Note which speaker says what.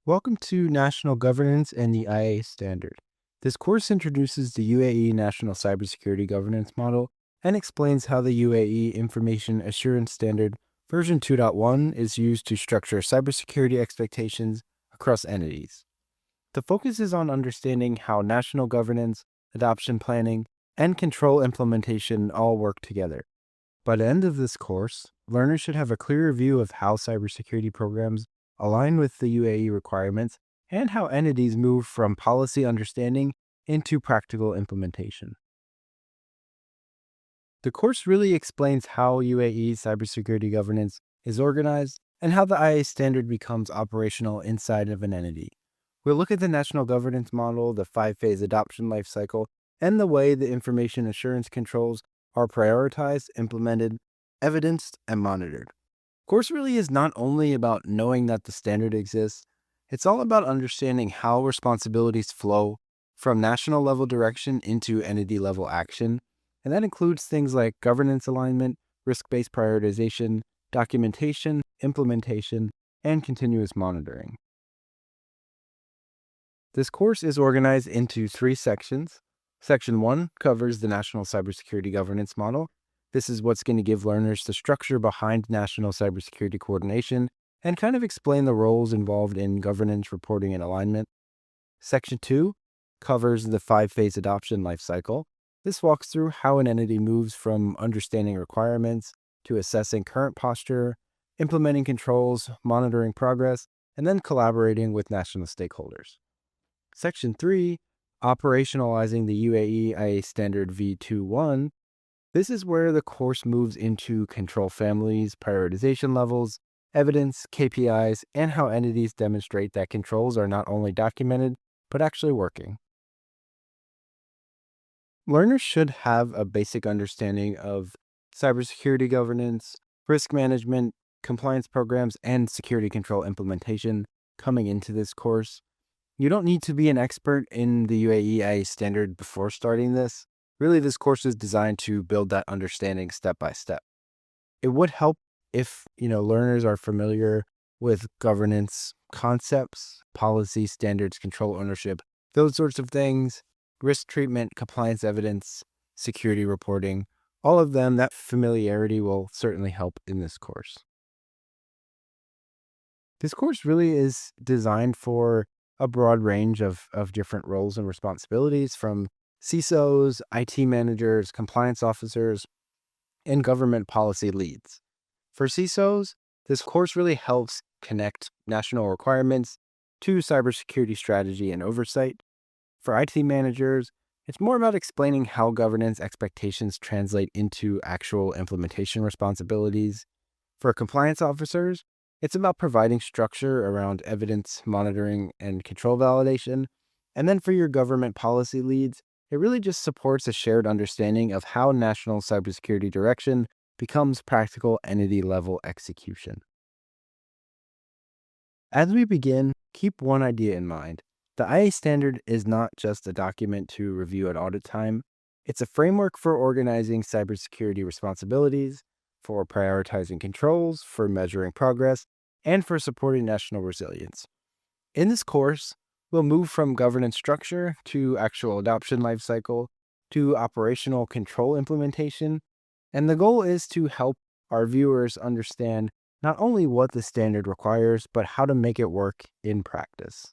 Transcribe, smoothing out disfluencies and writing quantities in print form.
Speaker 1: Welcome to National Governance and the IA Standard. This course introduces the UAE National Cybersecurity Governance Model and explains how the UAE Information Assurance Standard version 2.1 is used to structure cybersecurity expectations across entities. The focus is on understanding how national governance, adoption planning, and control implementation all work together. By the end of this course, learners should have a clearer view of how cybersecurity programs align with the UAE requirements and how entities move from policy understanding into practical implementation. The course really explains how UAE cybersecurity governance is organized and how the IA standard becomes operational inside of an entity. We'll look at the national governance model, the five-phase adoption lifecycle, and the way the information assurance controls are prioritized, implemented, evidenced, and monitored. Course really is not only about knowing that the standard exists, it's all about understanding how responsibilities flow from national level direction into entity level action. And that includes things like governance alignment, risk-based prioritization, documentation, implementation, and continuous monitoring. This course is organized into three sections. Section 1 covers the National Cybersecurity Governance Model. This is what's going to give learners the structure behind national cybersecurity coordination and kind of explain the roles involved in governance, reporting, and alignment. Section 2 covers the five-phase adoption lifecycle. This walks through how an entity moves from understanding requirements to assessing current posture, implementing controls, monitoring progress, and then collaborating with national stakeholders. Section 3, operationalizing the UAE IA Standard V21. This is where the course moves into control families, prioritization levels, evidence, KPIs, and how entities demonstrate that controls are not only documented, but actually working. Learners should have a basic understanding of cybersecurity governance, risk management, compliance programs, and security control implementation coming into this course. You don't need to be an expert in the UAE standard before starting this. Really, this course is designed to build that understanding step by step. It would help if, learners are familiar with governance concepts, policy, standards, control ownership, those sorts of things, risk treatment, compliance evidence, security reporting, all of them, that familiarity will certainly help in this course. This course really is designed for a broad range of different roles and responsibilities from CISOs, IT managers, compliance officers, and government policy leads. For CISOs, this course really helps connect national requirements to cybersecurity strategy and oversight. For IT managers, it's more about explaining how governance expectations translate into actual implementation responsibilities. For compliance officers, it's about providing structure around evidence, monitoring, and control validation. And then for your government policy leads, it really just supports a shared understanding of how national cybersecurity direction becomes practical entity level execution. As we begin, keep one idea in mind. The IA standard is not just a document to review at audit time. It's a framework for organizing cybersecurity responsibilities, for prioritizing controls, for measuring progress, and for supporting national resilience. In this course, we'll move from governance structure to actual adoption lifecycle to operational control implementation, and the goal is to help our viewers understand not only what the standard requires, but how to make it work in practice.